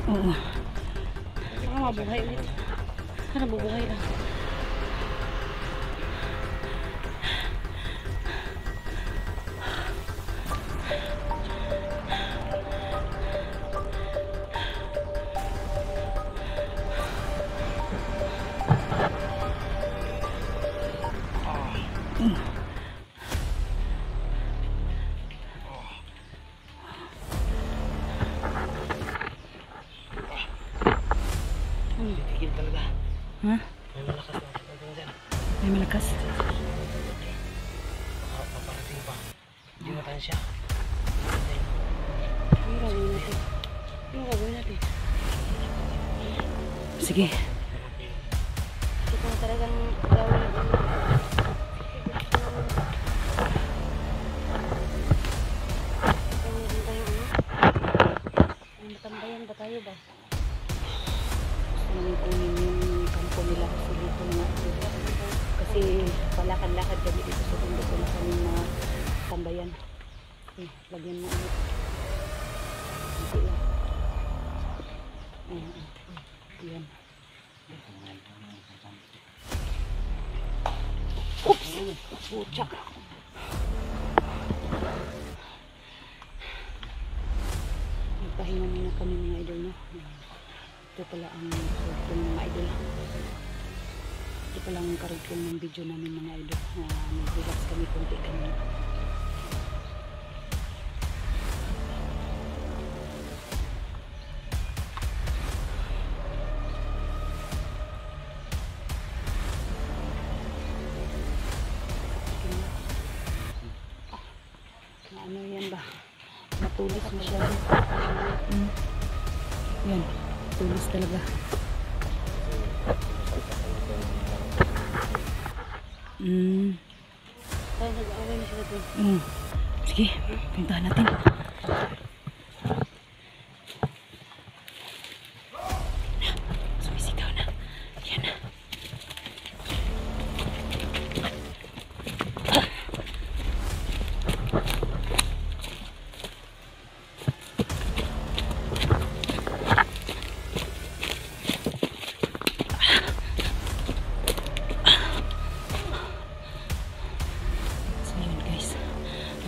Oo. Baka mabuhay ulit. Sana bubuhay lang. Titigil talaga. Ha? May malakas na pagdating dyan. May malakas? Paparating pa. Hindi matan siya. Ano gagawin natin? Ano gagawin natin? Sige. Ito talagang gawin. Matambayan ba tayo ba? Gusto namin kunin yung kampo nila kasi dito na kasi palakad-lakad kami dito sa bundok na kami mga tambayan. Lagyan mo ulit. Hindi lang. Ayan. Oops! Puchak! Pahinga muna kami mga idol, no? Ito pala ang karugtong ng mga idol. Ito pala ang karugtong ng video namin mga idol. Nag-relax kami kunti kanina. Ano yan ba? Matulis masyado. Yan, tulis talaga. Tayo nag-aaway na sila doon. Sige, puntahan natin. Sumisigaw na. Yan na.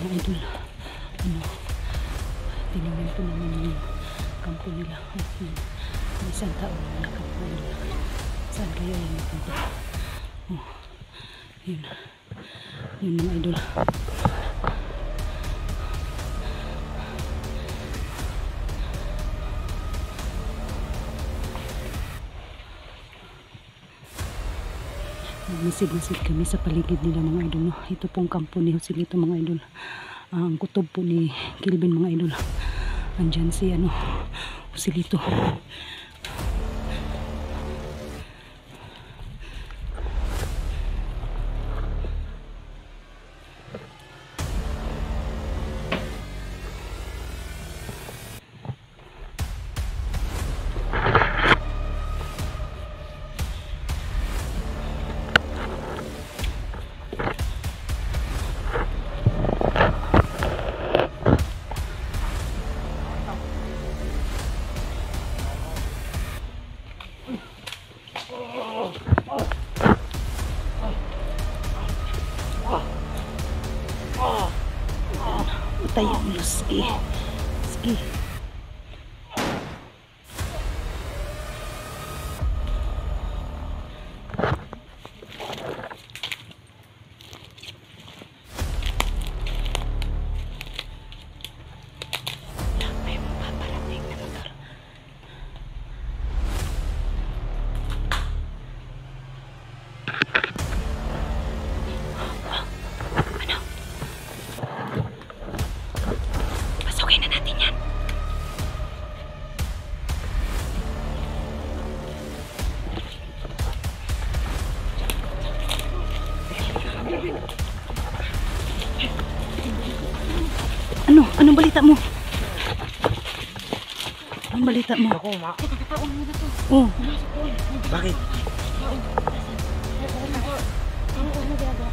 Mga idol, tinignan po namin yung kampo nila. May isang tao na kampo nila. Saan kaya yung napunta? Yun mga idol. Masid-masid kami sa paligid nila mga idol, no? Ito pong kampo ni Joselito mga idol. Ang kutob po ni Kelvin mga idol. Andyan si Joselito. Tayo mo, sige. Sige. Anong balita mo? Anong balita mo? Ako, ma. Oh. Bakit?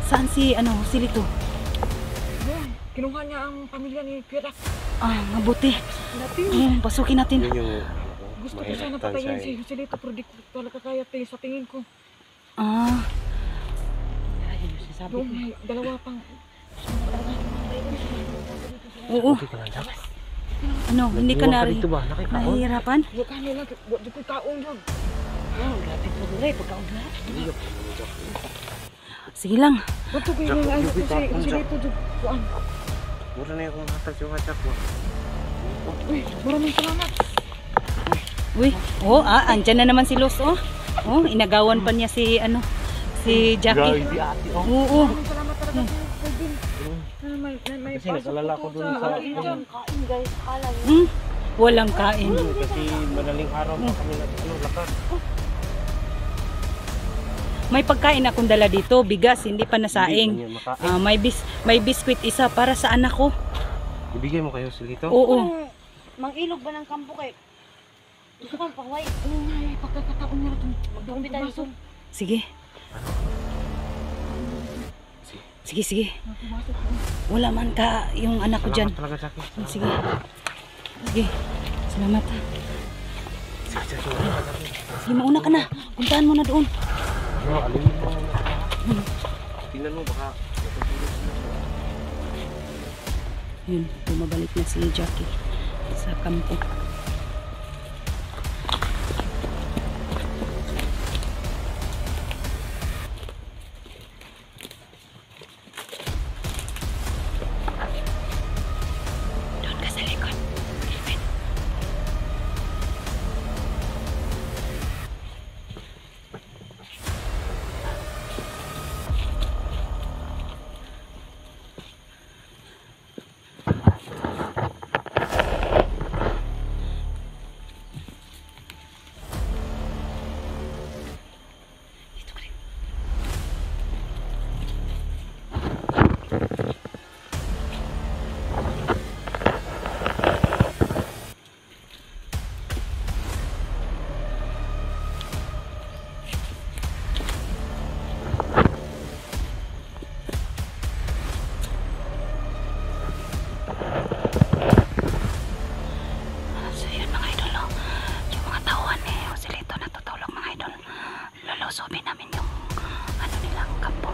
Saan si Silito? Kinuha niya ang pamilya ni Kuya Dak. Mabuti. Pasukin natin. Gusto ko sana patayin si Joselito pero di ko talaga kaya sa tingin ko. Ah. Ayun, sinasabi Doon ko. may dalawa pang... Oo. Okay ka lang, Jack. Ano, hindi ka Nagbuwang dito ba? Nakikaon? nahihirapan? Di ka nila, di ko kaong yun. Lapit mo dulay, pagkauna. Sige lang. Bato ko yung ano ko si Joselito. Kuan. Mura na yung hatag yung hatag mo. Uy, maraming salamat. Uy, andyan na naman si Los, oh. Oh, inagawan pa niya si, si Jackie. Si ate, oh. Oo. Maraming salamat talaga kay Bin. May Kasi nag-alala ko dun sa... Kain guys, kala niyo. Hmm? Walang kain. Kasi madaling araw pa kami lakad. May pagkain akong dala dito, bigas, hindi pa nasaing. Hindi pa niya makain. May biskwit isa para sa anak ko. Ibigay mo kayo Joselito? Oo. Mang-ilog ba ng kampo kay? Gusto ko pangway. Oo nga, pagkakataon niya ito. Magdumpi tayo dito. Sige. Sige. Wala man ka yung anak ko dyan. Salamat talaga, Jackie. Sige. Salamat. Sige, mauna ka na. Puntahan mo na doon. No, alingin mo. Tingnan mo, baka... Yun, bumabalik na si Jackie sa kampo. Doon ka sa likod. Kelvin. Dito ka rin. So yun mga idol, no? Yung mga tauhan ni Joselito natutulog mga idol. Lulusobin namin yung nilang kampo.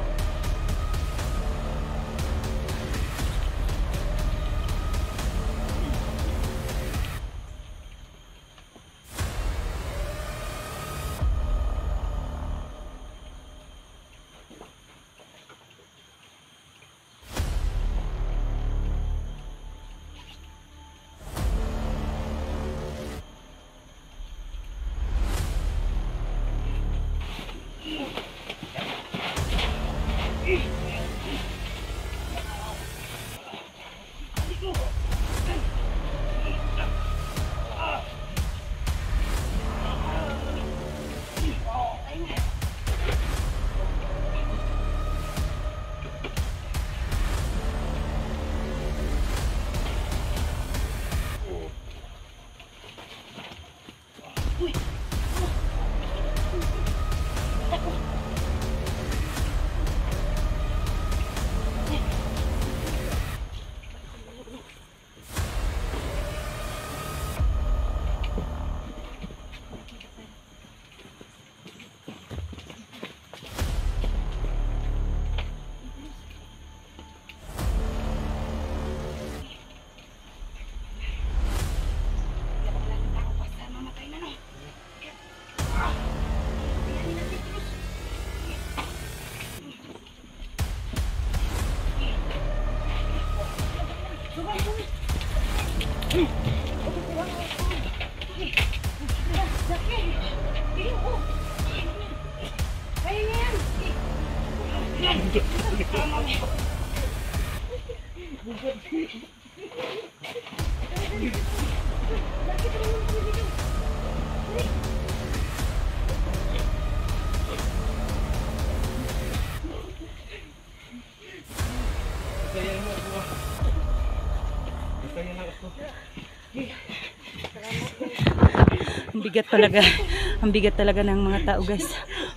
Ang bigat talaga ng mga tao guys.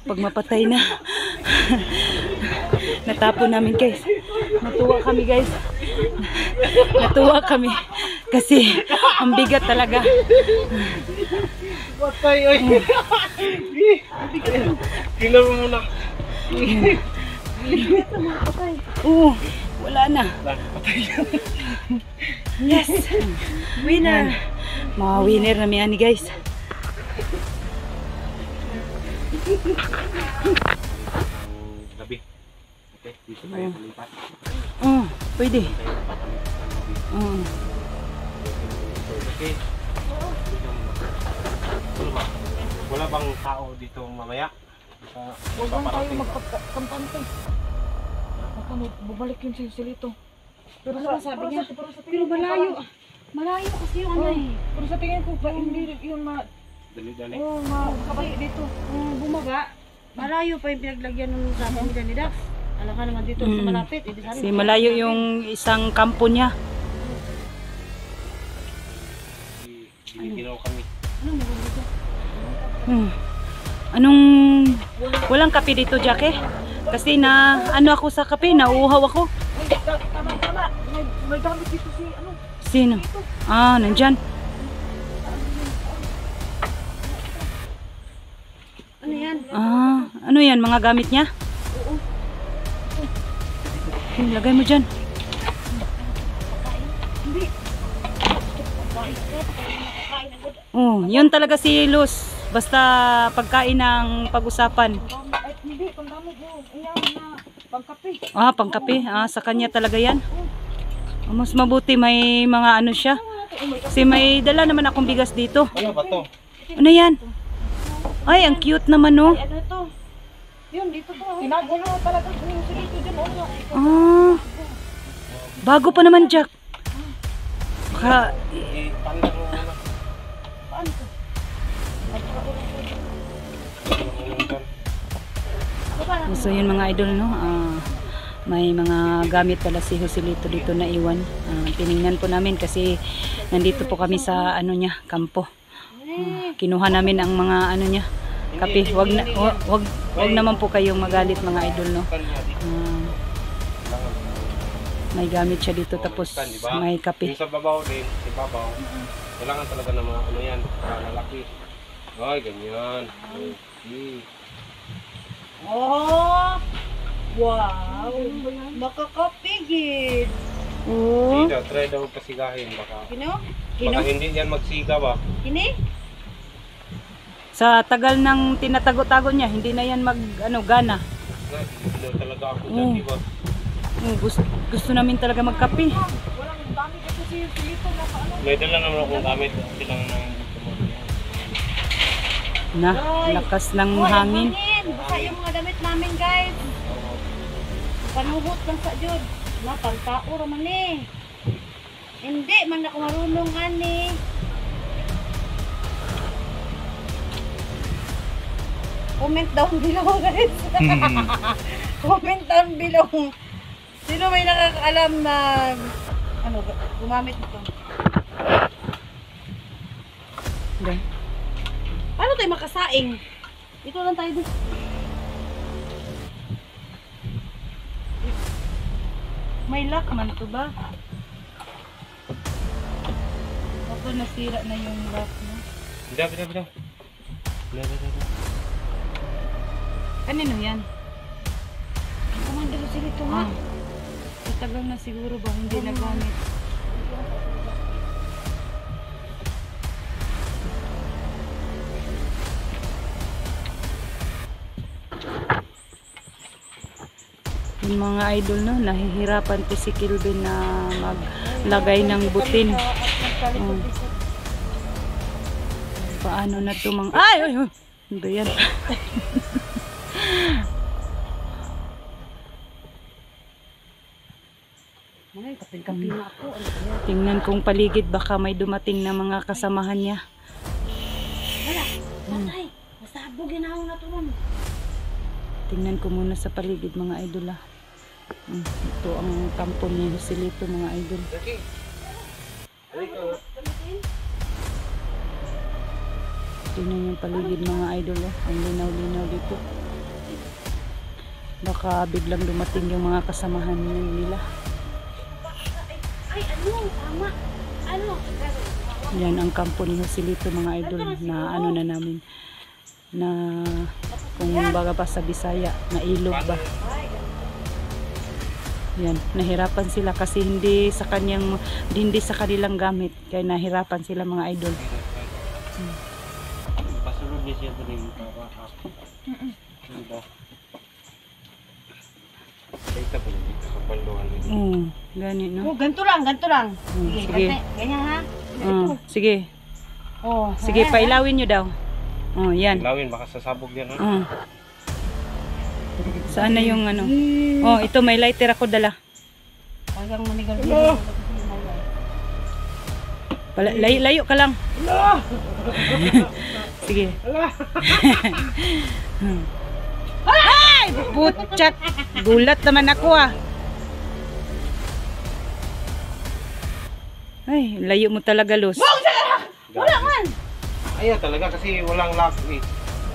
Pag mapatay na. Natapon namin guys. Natuwa kami guys. Natuwa kami. Kasi ang bigat talaga. Patay, oy. Tingnan mo muna. Oo, wala na. Patay. Yes. Winner. Mga winner na yan guys. Gabi. Okay, dito tayo lumipat. Pwede. Okay. Wala bang tao dito mamaya? Huwag lang tayo magkampante. Baka bubalik yung silito. Pero Ano ba sabi niya? Pero sa Pero tingin ko malayo. parang- Malayo kasi yung ano eh. Pero sa tingin ko pa hindi yun Dali-dali. makabalik dito. Bumaba. Malayo pa yung pinaglagyan ng sabi nila ni Dax. Alam ka naman dito sa malapit. Eh, Kasi malayo yung isang kampo niya. Giniginaw kami. Ano meron dito? Anong walang kape dito, Jackie? Kasi na ano ako sa kape, nauuhaw ako. Tama. May gamit dito si ano. Sino? Nandyan. Ano yan? Ano yan? Mga gamit niya? Lagay mo dyan. Yun talaga si Luz. Basta pagkain ng pag-usapan. Ay, hindi, panggamit mo. Iyan na pangkape. Pangkape. Sa kanya talaga yan. Mas mabuti may mga ano siya. Kasi may dala naman akong bigas dito. Ano ba to? Ano yan? Ay, ang cute naman, no? Ano to? Yun, dito to. Tinago na talaga yung silito dyan. Oo. Bago pa naman, Jack. Baka, Ipanda mo muna. Paano to? so yun mga idol, no? May mga gamit pala si Joselito dito na iwan. Tiningnan po namin kasi nandito po kami sa ano niya, kampo. Kinuha namin ang mga ano niya, kape. Wag naman po kayong magalit mga idol, no? May gamit siya dito tapos may kape. Yung sa babaw din, sa babaw. Kailangan talaga ng mga ano yan, para lalaki. Ay, ganyan. Okay. Oh! Wow! Makakapigid! Hindi daw, try daw pasigahin. Baka Kino? hindi yan magsiga ba? Kini? Sa tagal ng tinatago-tago niya, hindi na yan gana. Hindi talaga ako dyan, di ba? Gusto namin talaga magkape. Walang gamit ito si silito na paano. May dala naman akong gamit. Kailangan ng gusto mo. Na, lakas ng hangin. Basta yung mga damit namin, guys. Panuhot lang sa Jod. Pagtao raman eh. Hindi man ako marunong ani. Comment down below, guys. Comment down below. Sino may nakakaalam na ano gumamit nito? Paano tayo makasaing? Dito lang tayo dito. May lock man to ba? Baka nasira na yung lock mo. Bida. Kanino yan? Kumandalo sila ito nga. Matagal na siguro ba hindi nagamit. Yung mga idol, no, nahihirapan to si Kilvin na maglagay ng butin. Paano na to mga... Ay! Ano ba yan? Kapin-kapin na ako. Tingnan kong paligid, baka may dumating na mga kasamahan niya. Wala. Patay. Masabog yun ako na ito ron. Tingnan ko muna sa paligid mga idol. Ito ang kampo ni Joselito mga idol. Tingnan yung paligid mga idol. Ang linaw-linaw dito. Baka biglang dumating yung mga kasamahan nila. Ay, ano? Tama. Yan ang kampo ni Joselito mga idol na ano na namin na kung baga pa sa Bisaya na ilog ba. Yan, nahirapan sila kasi hindi sa kanilang gamit kaya nahirapan sila mga idol. Pasulod niya siya doon yung para diba? Kita po dito sa panduan nito. Gani no. Oh, ganito lang, ganito lang. Sige. Ganyan ha. Sige. Oh, Sige, pailawin nyo daw. Yan. Ilawin, baka sasabog yan ha. Saan na yung ano? Ito may lighter ako dala. Talagang manigal dito. Layo ka lang. Sige. Ay! Putsak! Gulat naman ako ah. Ay, layo mo talaga, Luz. Wala man. Ayaw talaga kasi walang lock eh.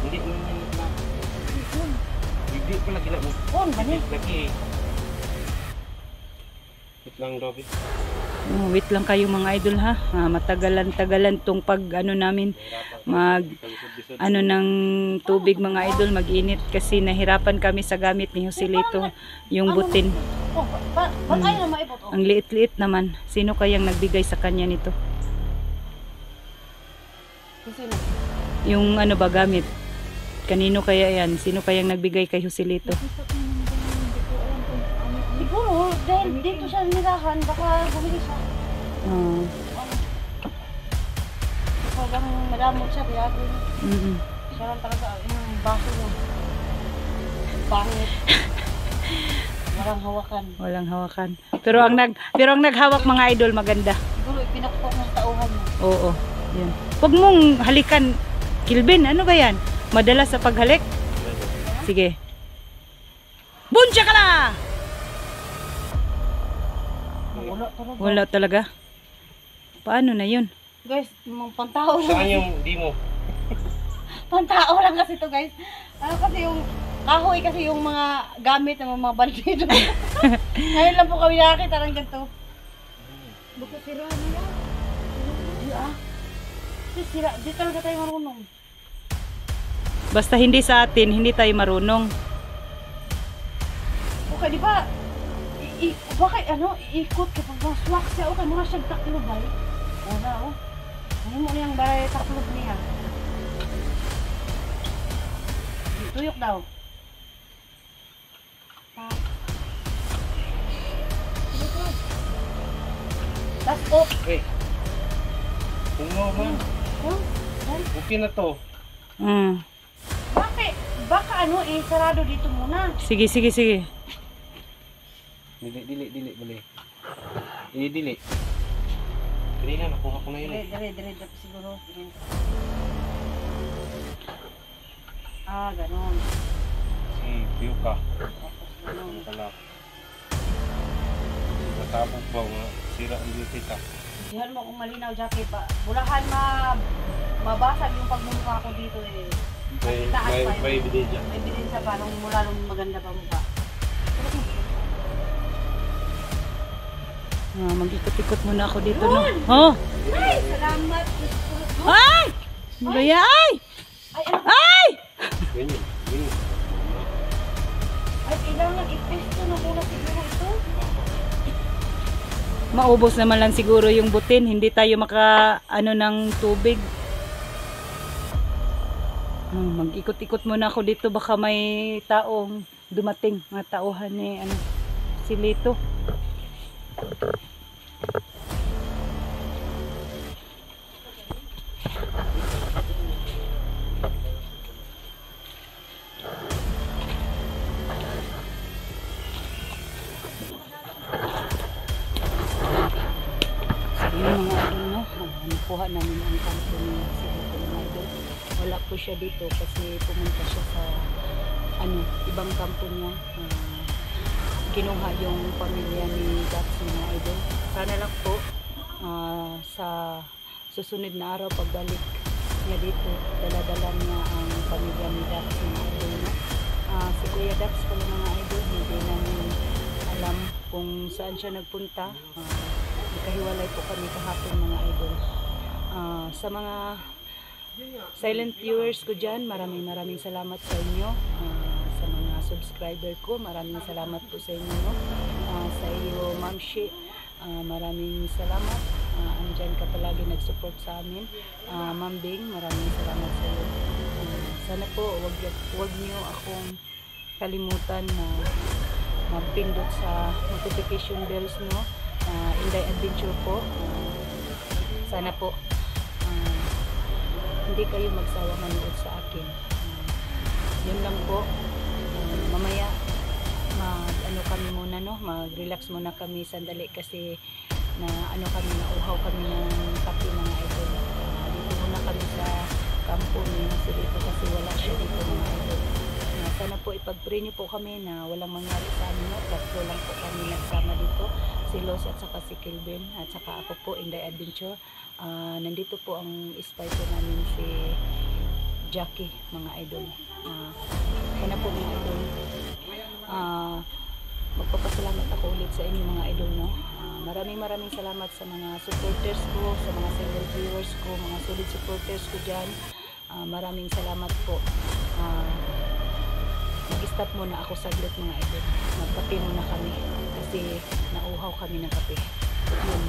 Hindi lock. Hindi pala gila mo. On, bani. Lagi. Wait lang, Dobby. Wait lang kayo mga idol ha. Matagalan-tagalan tong pag ano namin ng tubig mga idol, mag-init kasi nahirapan kami sa gamit ni Joselito, yung butin. Oh, ba't ayaw na maipot? Ang liit-liit naman. Sino kayang nagbigay sa kanya nito? Sino? Yung ano ba gamit? Kanino kaya yan? Sino kayang nagbigay kay Joselito? Siguro, dahil dito siya nirahan, baka bumili siya. Parang malamot siya, tiyado. Siya lang talaga, yung baso niya. Pangit. Walang hawakan. Walang hawakan. Pero ang naghawak mga idol maganda. Siguro, pinakpok ng tauhan mo. Oo. Yan. Huwag mong halikan, Kilvin. Ano ba yan? Madalas sa paghalik? Sige. Buncha ka na! Wala talaga. Wala talaga. Paano na yun? Guys, mga pantao lang. Saan yung di mo? Pantao lang kasi to guys. Kasi yung kahoy kasi yung mga gamit ng mga bandido. Ngayon lang po kami nakakita ng ganito. Baka sira na yan. Sira. Di talaga tayo marunong. Basta hindi sa atin, hindi tayo marunong. Okay, di ba? Bakit iikot kapag maswak siya. Okay, mura siyang taklob ay. Wala Ano mo niyang baray taklob niya. Tuyok daw. That's up. Okay. Tungo man. Okay na to. Bakit? Baka sarado dito muna. Sige. Dili. Dili. Dili na, nakuha ko na yun eh. Dire siguro. Ganon. Si Piyuka. Ganon. Kalap. Nasabog ba nga? Sira ang beauty ka. Dihan mo kung malinaw, Jackie. Bulahan mabasag yung pagmumukha ko dito eh. May ebidensya. May ebidensya pa nung mula nung maganda pa mukha. Mag-ikot-ikot muna ako dito. No? Ay! Salamat! Ay! Nagaya! Ay! Ay! Ganyan. Ay, kailangan i-pesto na muna siguro ito. Maubos naman lang siguro yung butin. Hindi tayo ng tubig. Mag-ikot-ikot muna ako dito. Baka may taong dumating. Mga tauhan ni Joselito. Yung mga idol, nakuha namin ang kampo ni Joselito mga idol. Wala po siya dito kasi pumunta siya sa ibang kampo niya. Kinuha yung pamilya ni Dax mga idol. Sana lang po sa susunod na araw pagbalik niya dito, dala-dala niya ang pamilya ni Dax mga idol. Si Kuya Dax pala mga idol, hindi namin alam kung saan siya nagpunta. nagkahiwalay po kami kahapon mga idol. Sa mga silent viewers ko dyan, maraming salamat sa inyo. Sa mga subscriber ko, maraming salamat po sa inyo. Sa iyo, Ma'am Shi, maraming salamat. Andyan ka palagi nag-support sa amin. Ma'am Bing, maraming salamat sa iyo. Sana po, wag niyo akong kalimutan na magpindot sa notification bells, no? Inday Adventure po. Sana po hindi kayo magsawa manood sa akin. Yun lang po. Mamaya ano kami muna, no? Mag-relax muna kami sandali kasi na ano kami, nauhaw kami ng kape mga idol. Dito muna kami sa kampo ni Joselito kasi wala siya dito mga idol. Sana po ipag-pray niyo po kami na walang mangyari sa amin, no? Tatlo lang po kami nagsama dito, si Los at saka si Kelvin at saka ako po, Inday Adventure. Nandito po ang spy po namin si Jackie mga idol. Sana po mga idol, magpapasalamat ako ulit sa inyo mga idol, no? Maraming salamat sa mga supporters ko, sa mga silent viewers ko, mga solid supporters ko dyan. Maraming salamat po. Mag-stop muna ako saglit mga idol. Magkape muna kami kasi nauhaw kami ng kape. Yun.